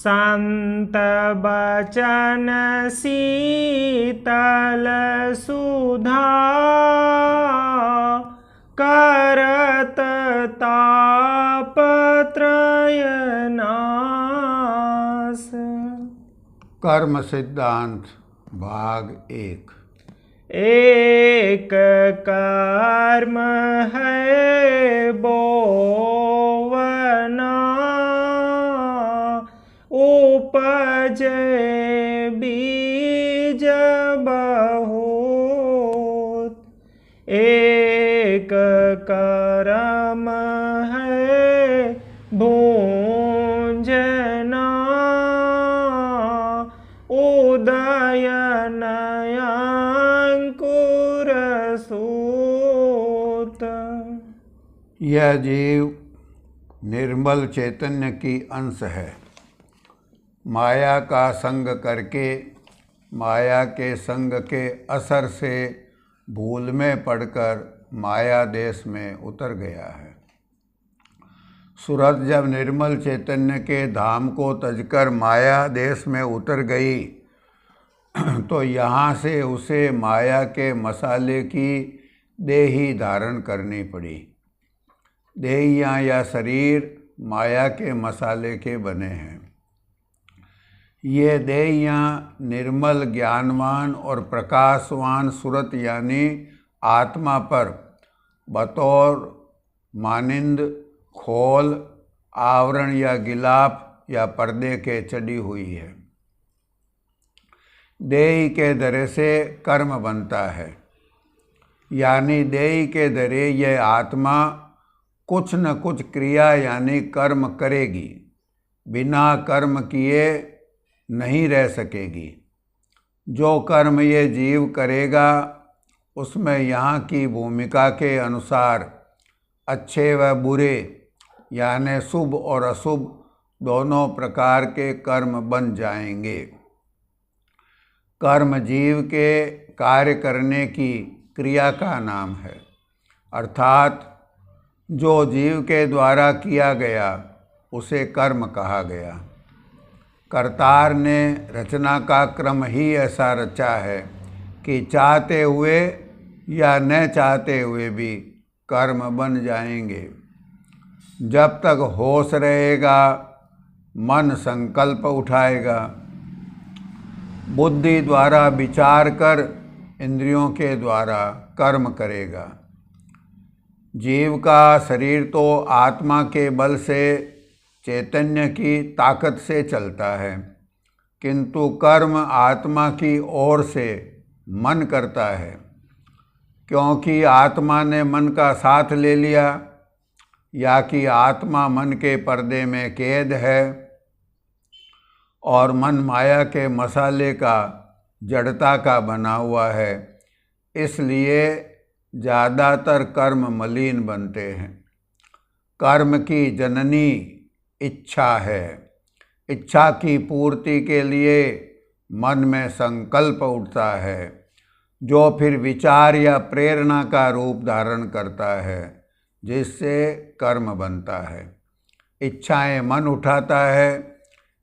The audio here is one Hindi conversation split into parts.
संत बचन शीतल सुधा करत तापत्रय नाश। कर्म सिद्धांत भाग 1। एक कर्म है बोवना, उपजे बीज बहुत। एक कर्म है भूंजना, उदय नयांकुर सूत। यह जीव निर्मल चैतन्य की अंश है। माया का संग करके माया के संग के असर से भूल में पड़कर माया देश में उतर गया है। सूरत जब निर्मल चैतन्य के धाम को तजकर माया देश में उतर गई तो यहाँ से उसे माया के मसाले की देही धारण करनी पड़ी। देहियाँ या शरीर माया के मसाले के बने हैं। ये देहियाँ निर्मल ज्ञानवान और प्रकाशवान सूरत यानी आत्मा पर बतौर मानिंद खोल, आवरण या गिलाफ या पर्दे के चढ़ी हुई है। देही के दरे से कर्म बनता है, यानी देही के दरे यह आत्मा कुछ न कुछ क्रिया यानी कर्म करेगी। बिना कर्म किए नहीं रह सकेगी। जो कर्म ये जीव करेगा उसमें यहाँ की भूमिका के अनुसार अच्छे व बुरे यानी शुभ और अशुभ दोनों प्रकार के कर्म बन जाएंगे। कर्म जीव के कार्य करने की क्रिया का नाम है, अर्थात जो जीव के द्वारा किया गया उसे कर्म कहा गया। कर्तार ने रचना का क्रम ही ऐसा रचा है कि चाहते हुए या न चाहते हुए भी कर्म बन जाएंगे। जब तक होश रहेगा मन संकल्प उठाएगा, बुद्धि द्वारा विचार कर इंद्रियों के द्वारा कर्म करेगा। जीव का शरीर तो आत्मा के बल से चैतन्य की ताकत से चलता है, किंतु कर्म आत्मा की ओर से मन करता है। क्योंकि आत्मा ने मन का साथ ले लिया या कि आत्मा मन के पर्दे में कैद है और मन माया के मसाले का जड़ता का बना हुआ है, इसलिए ज़्यादातर कर्म मलिन बनते हैं। कर्म की जननी इच्छा है। इच्छा की पूर्ति के लिए मन में संकल्प उठता है, जो फिर विचार या प्रेरणा का रूप धारण करता है, जिससे कर्म बनता है। इच्छाएं मन उठाता है,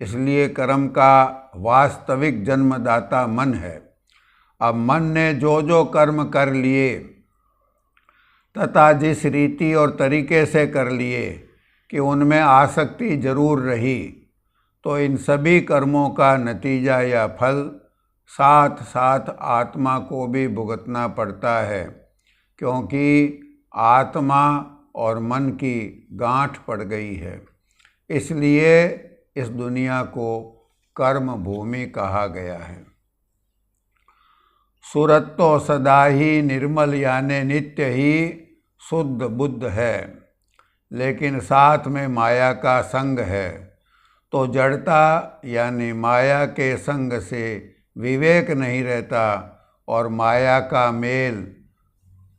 इसलिए कर्म का वास्तविक जन्मदाता मन है। अब मन ने जो जो कर्म कर लिए तथा जिस रीति और तरीके से कर लिए कि उनमें आसक्ति जरूर रही, तो इन सभी कर्मों का नतीजा या फल साथ साथ आत्मा को भी भुगतना पड़ता है, क्योंकि आत्मा और मन की गांठ पड़ गई है। इसलिए इस दुनिया को कर्म भूमि कहा गया है। सूरत तो सदा ही निर्मल यानी नित्य ही शुद्ध बुद्ध है, लेकिन साथ में माया का संग है, तो जड़ता यानी माया के संग से विवेक नहीं रहता और माया का मेल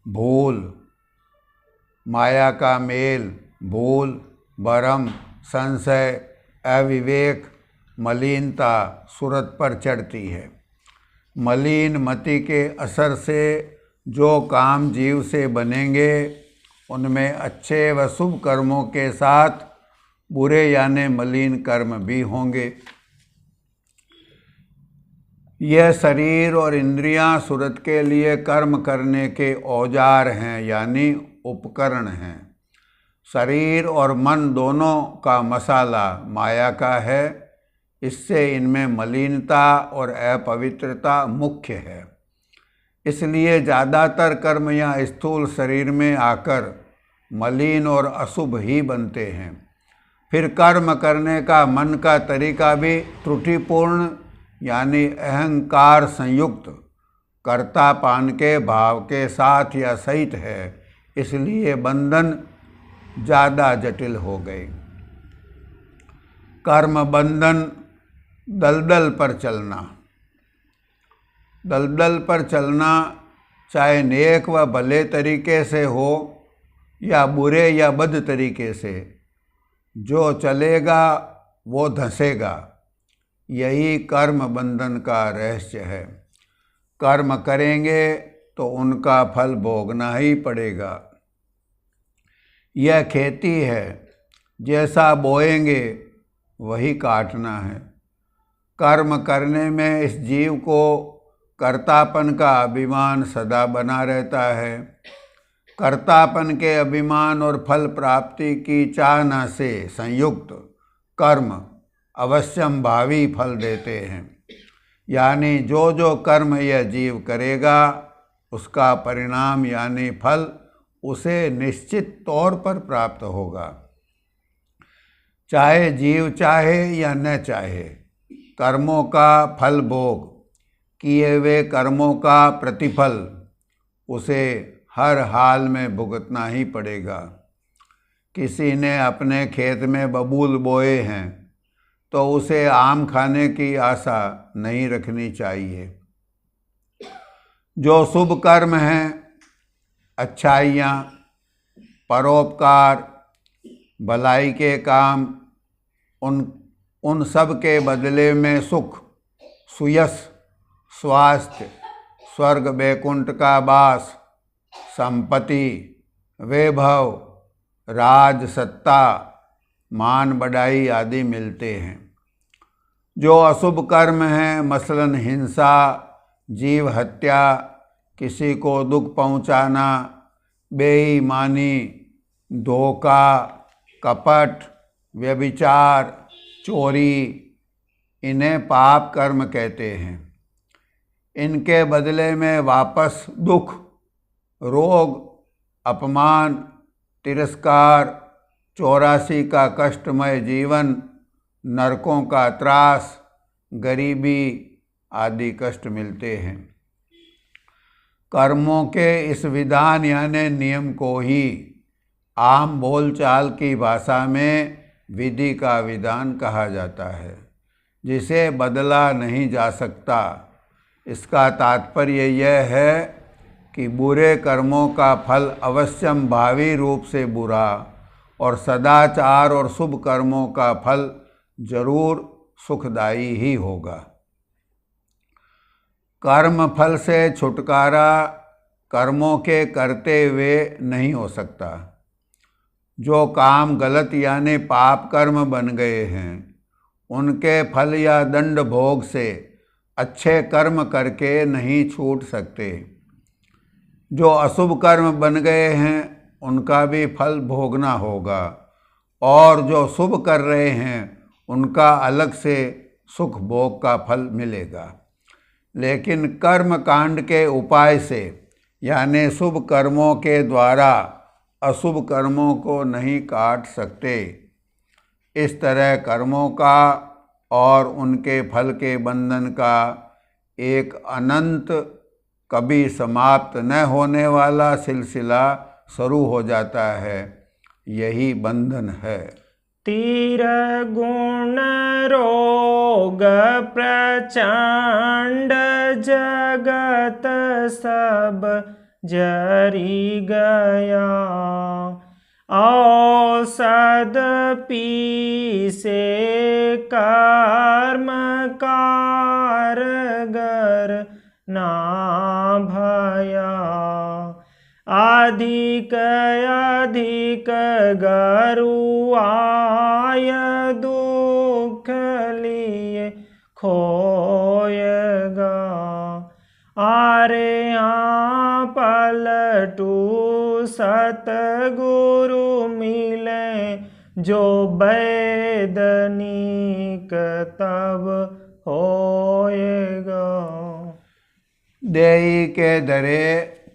भूल भरम संशय अविवेक मलिनता सूरत पर चढ़ती है। मलिन मति के असर से जो काम जीव से बनेंगे उनमें अच्छे व शुभ कर्मों के साथ बुरे यानी मलिन कर्म भी होंगे। यह शरीर और इंद्रियां सुरत के लिए कर्म करने के औजार हैं यानी उपकरण हैं। शरीर और मन दोनों का मसाला माया का है, इससे इनमें मलिनता और अपवित्रता मुख्य है। इसलिए ज़्यादातर कर्म या स्थूल शरीर में आकर मलिन और अशुभ ही बनते हैं। फिर कर्म करने का मन का तरीका भी त्रुटिपूर्ण यानी अहंकार संयुक्त कर्तापन के भाव के साथ या सहित है, इसलिए बंधन ज़्यादा जटिल हो गए। कर्म बंधन दलदल पर चलना। दलदल पर चलना चाहे नेक व भले तरीके से हो या बुरे या बद तरीके से, जो चलेगा वो धंसेगा। यही कर्म बंधन का रहस्य है। कर्म करेंगे तो उनका फल भोगना ही पड़ेगा। यह खेती है, जैसा बोएंगे वही काटना है। कर्म करने में इस जीव को कर्तापन का अभिमान सदा बना रहता है। कर्तापन के अभिमान और फल प्राप्ति की चाहना से संयुक्त कर्म अवश्यम भावी फल देते हैं। यानी जो जो कर्म यह जीव करेगा उसका परिणाम यानी फल उसे निश्चित तौर पर प्राप्त होगा। चाहे जीव चाहे या न चाहे, कर्मों का फल भोग, किए हुए कर्मों का प्रतिफल उसे हर हाल में भुगतना ही पड़ेगा। किसी ने अपने खेत में बबूल बोए हैं तो उसे आम खाने की आशा नहीं रखनी चाहिए। जो शुभ कर्म हैं, अच्छाइयाँ, परोपकार, भलाई के काम, उन सब के बदले में सुख, सुयश, स्वास्थ्य, स्वर्ग वैकुंठ का वास, संपत्ति, वैभव, राज, सत्ता, मान बढ़ाई आदि मिलते हैं। जो अशुभ कर्म हैं, मसलन हिंसा, जीव हत्या, किसी को दुख पहुंचाना, बेईमानी, धोखा, कपट, व्यभिचार, चोरी, इन्हें पाप कर्म कहते हैं। इनके बदले में वापस दुख, रोग, अपमान, तिरस्कार, 84 का कष्टमय जीवन, नरकों का त्रास, गरीबी आदि कष्ट मिलते हैं। कर्मों के इस विधान यानी नियम को ही आम बोलचाल की भाषा में विधि का विधान कहा जाता है, जिसे बदला नहीं जा सकता। इसका तात्पर्य यह है कि बुरे कर्मों का फल अवश्यम भावी रूप से बुरा और सदाचार और शुभ कर्मों का फल जरूर सुखदायी ही होगा। कर्म फल से छुटकारा कर्मों के करते हुए नहीं हो सकता। जो काम गलत यानी पाप कर्म बन गए हैं, उनके फल या दंड भोग से अच्छे कर्म करके नहीं छूट सकते। जो अशुभ कर्म बन गए हैं, उनका भी फल भोगना होगा, और जो शुभ कर रहे हैं उनका अलग से सुख भोग का फल मिलेगा। लेकिन कर्म कांड के उपाय से यानी शुभ कर्मों के द्वारा अशुभ कर्मों को नहीं काट सकते। इस तरह कर्मों का और उनके फल के बंधन का एक अनंत, कभी समाप्त न होने वाला सिलसिला शुरू हो जाता है। यही बंधन है। तीर गुण रोग प्रचंड जगत सब जरी गया। औषध पीसे कर्म कारगर ना भया। अधिक अधिक गरुआय दुख लिए खोएगा। आरे यहाँ पलटू सतगुरु मिले जो वैदनिक तब होएगा। देही के धरे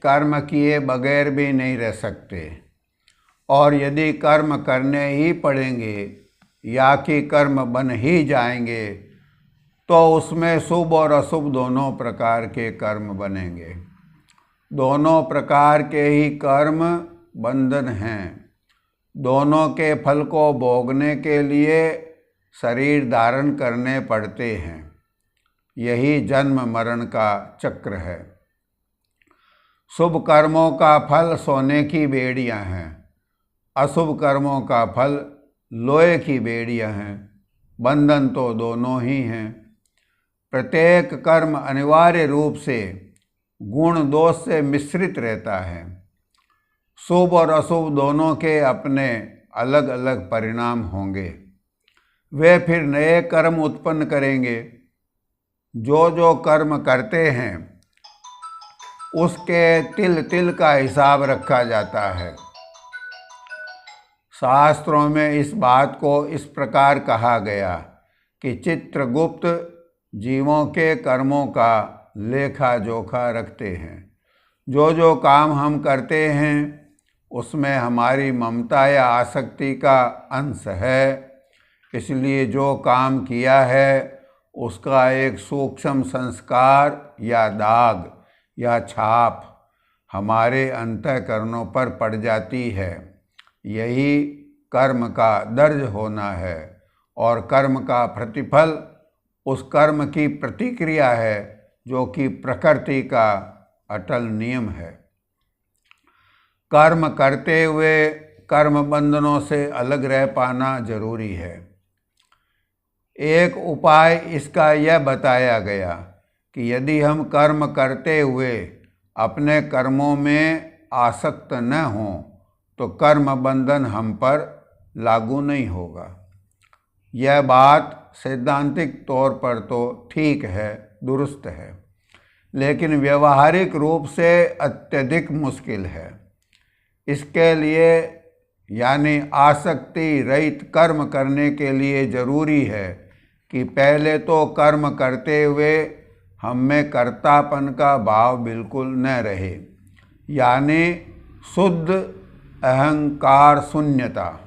कर्म किए बगैर भी नहीं रह सकते, और यदि कर्म करने ही पड़ेंगे या कि कर्म बन ही जाएंगे तो उसमें शुभ और अशुभ दोनों प्रकार के कर्म बनेंगे। दोनों प्रकार के ही कर्म बंधन हैं। दोनों के फल को भोगने के लिए शरीर धारण करने पड़ते हैं। यही जन्म मरण का चक्र है। शुभ कर्मों का फल सोने की बेड़ियां हैं, अशुभ कर्मों का फल लोहे की बेड़ियां हैं। बंधन तो दोनों ही हैं। प्रत्येक कर्म अनिवार्य रूप से गुण दोष से मिश्रित रहता है। शुभ और अशुभ दोनों के अपने अलग अलग परिणाम होंगे। वे फिर नए कर्म उत्पन्न करेंगे। जो जो कर्म करते हैं उसके तिल तिल का हिसाब रखा जाता है। शास्त्रों में इस बात को इस प्रकार कहा गया कि चित्रगुप्त जीवों के कर्मों का लेखा जोखा रखते हैं। जो जो काम हम करते हैं उसमें हमारी ममता या आसक्ति का अंश है। इसलिए जो काम किया है उसका एक सूक्ष्म संस्कार या दाग या छाप हमारे अंतःकरणों पर पड़ जाती है। यही कर्म का दर्ज होना है, और कर्म का प्रतिफल उस कर्म की प्रतिक्रिया है जो कि प्रकृति का अटल नियम है। कर्म करते हुए कर्म बंधनों से अलग रह पाना जरूरी है। एक उपाय इसका यह बताया गया कि यदि हम कर्म करते हुए अपने कर्मों में आसक्त न हों तो कर्म बंधन हम पर लागू नहीं होगा। यह बात सैद्धांतिक तौर पर तो ठीक है, दुरुस्त है, लेकिन व्यवहारिक रूप से अत्यधिक मुश्किल है। इसके लिए यानी आसक्ति रहित कर्म करने के लिए जरूरी है कि पहले तो कर्म करते हुए हम में कर्तापन का भाव बिल्कुल न रहे, यानी शुद्ध अहंकार शून्यता।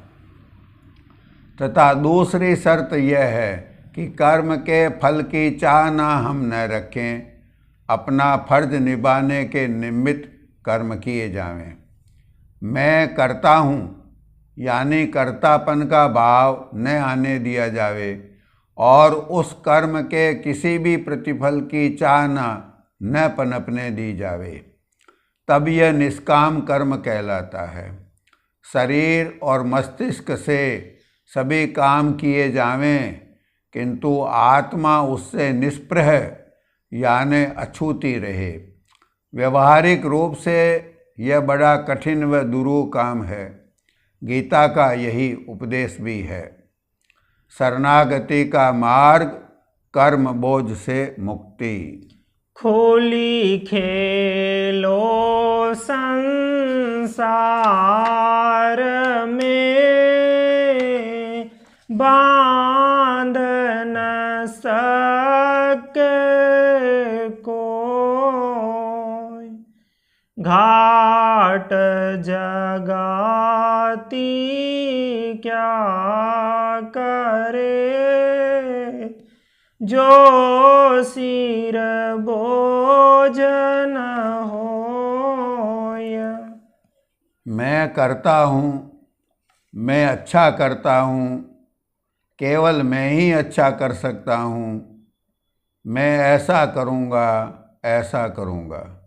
तथा दूसरी शर्त यह है कि कर्म के फल की चाहना हम न रखें। अपना फर्ज निभाने के निमित्त कर्म किए जावें। मैं करता हूँ यानी कर्तापन का भाव न आने दिया जावे, और उस कर्म के किसी भी प्रतिफल की चाहना न पनपने दी जावे। तब यह निष्काम कर्म कहलाता है। शरीर और मस्तिष्क से सभी काम किए जावें, किंतु आत्मा उससे निष्प्रह यानी अछूती रहे। व्यवहारिक रूप से यह बड़ा कठिन व दुरूह काम है। गीता का यही उपदेश भी है। शरणागति का मार्ग, कर्म बोझ से मुक्ति। खोली खेलो संसार में, बांध न सके कोई। घाट जगाती क्या करे, जो सिर बोझ न होय। मैं करता हूँ, मैं अच्छा करता हूँ, केवल मैं ही अच्छा कर सकता हूँ, मैं ऐसा करूँगा, ऐसा करूँगा।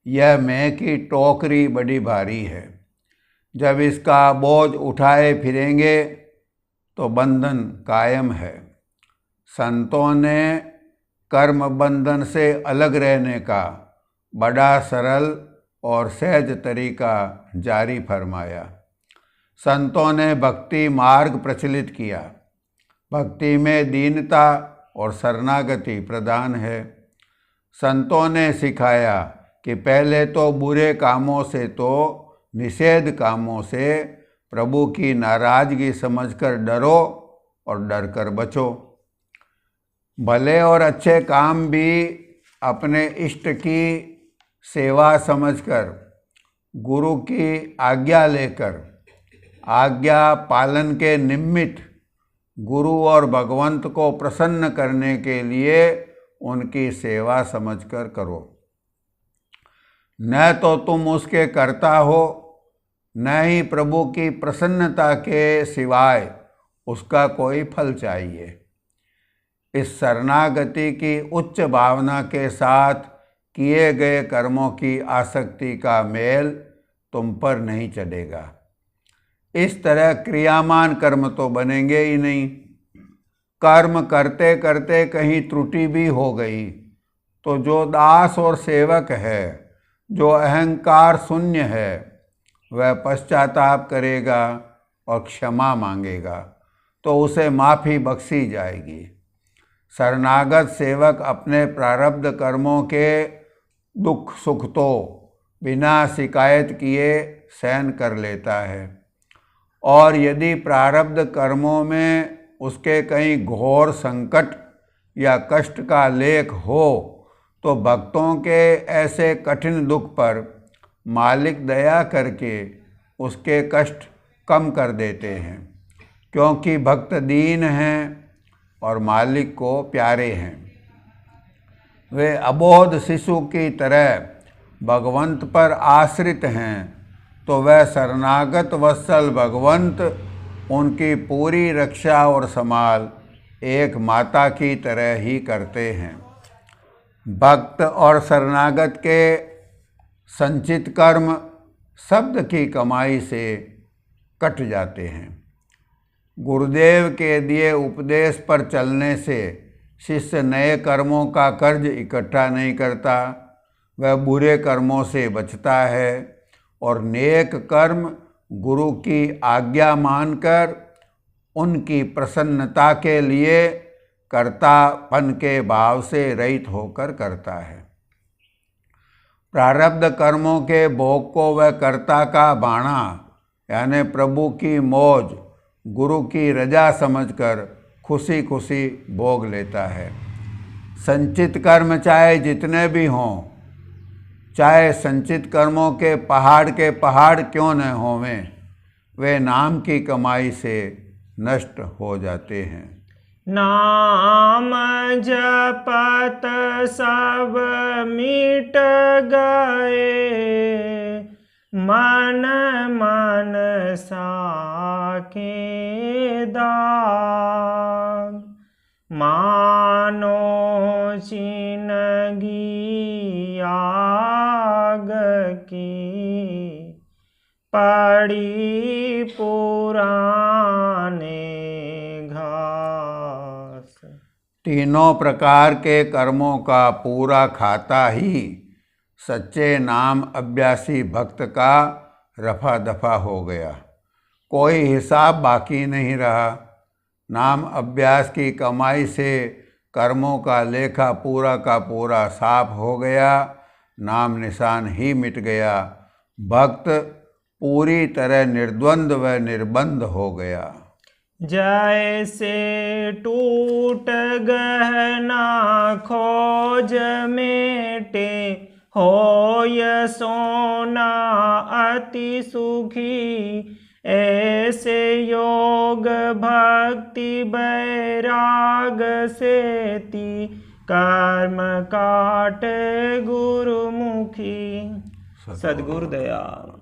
यह मैं की टोकरी बड़ी भारी है। जब इसका बोझ उठाए फिरेंगे तो बंधन कायम है। संतों ने कर्म बंधन से अलग रहने का बड़ा सरल और सहज तरीका जारी फरमाया। संतों ने भक्ति मार्ग प्रचलित किया। भक्ति में दीनता और शरणागति प्रधान है। संतों ने सिखाया कि पहले तो बुरे कामों से तो निषेध कामों से प्रभु की नाराजगी समझकर डरो और डर कर बचो। भले और अच्छे काम भी अपने इष्ट की सेवा समझकर गुरु की आज्ञा लेकर आज्ञा पालन के निमित्त गुरु और भगवंत को प्रसन्न करने के लिए उनकी सेवा समझकर करो। न तो तुम उसके कर्ता हो, न ही प्रभु की प्रसन्नता के सिवाय उसका कोई फल चाहिए। इस शरणागति की उच्च भावना के साथ किए गए कर्मों की आसक्ति का मेल तुम पर नहीं चढ़ेगा। इस तरह क्रियामान कर्म तो बनेंगे ही नहीं। कर्म करते करते कहीं त्रुटि भी हो गई तो जो दास और सेवक है, जो अहंकार शून्य है, वह पश्चाताप करेगा और क्षमा मांगेगा तो उसे माफ़ी बख्शी जाएगी। शरणागत सेवक अपने प्रारब्ध कर्मों के दुख सुख तो बिना शिकायत किए सहन कर लेता है, और यदि प्रारब्ध कर्मों में उसके कहीं घोर संकट या कष्ट का लेख हो तो भक्तों के ऐसे कठिन दुख पर मालिक दया करके उसके कष्ट कम कर देते हैं, क्योंकि भक्त दीन हैं और मालिक को प्यारे हैं। वे अबोध शिशु की तरह भगवंत पर आश्रित हैं, तो वह शरणागत वत्सल भगवंत उनकी पूरी रक्षा और संभाल एक माता की तरह ही करते हैं। भक्त और शरणागत के संचित कर्म शब्द की कमाई से कट जाते हैं। गुरुदेव के दिए उपदेश पर चलने से शिष्य नए कर्मों का कर्ज इकट्ठा नहीं करता, वह बुरे कर्मों से बचता है और नेक कर्म गुरु की आज्ञा मानकर उनकी प्रसन्नता के लिए कर्तापन के भाव से रहित होकर करता है। प्रारब्ध कर्मों के भोग को वह कर्ता का बाणा यानी प्रभु की मौज, गुरु की रजा समझकर खुशी खुशी भोग लेता है। संचित कर्म चाहे जितने भी हों, चाहे संचित कर्मों के पहाड़ क्यों न होवें, वे नाम की कमाई से नष्ट हो जाते हैं। नाम जपत सब मिट गए, मन मन साके दाग, मानो चिनगी आग की, पड़ी पुराने घास। तीनों प्रकार के कर्मों का पूरा खाता ही सच्चे नाम अभ्यासी भक्त का रफा दफा हो गया। कोई हिसाब बाकी नहीं रहा। नाम अभ्यास की कमाई से कर्मों का लेखा पूरा का पूरा साफ हो गया, नाम निशान ही मिट गया। भक्त पूरी तरह निर्द्वंद व निर्बंध हो गया। जैसे टूट गहना खोज मेटे, होय सोना अति सुखी, ऐसे योग भक्ति बैराग सेती, कर्म काट गुरुमुखी। सद्गुरु दयाल।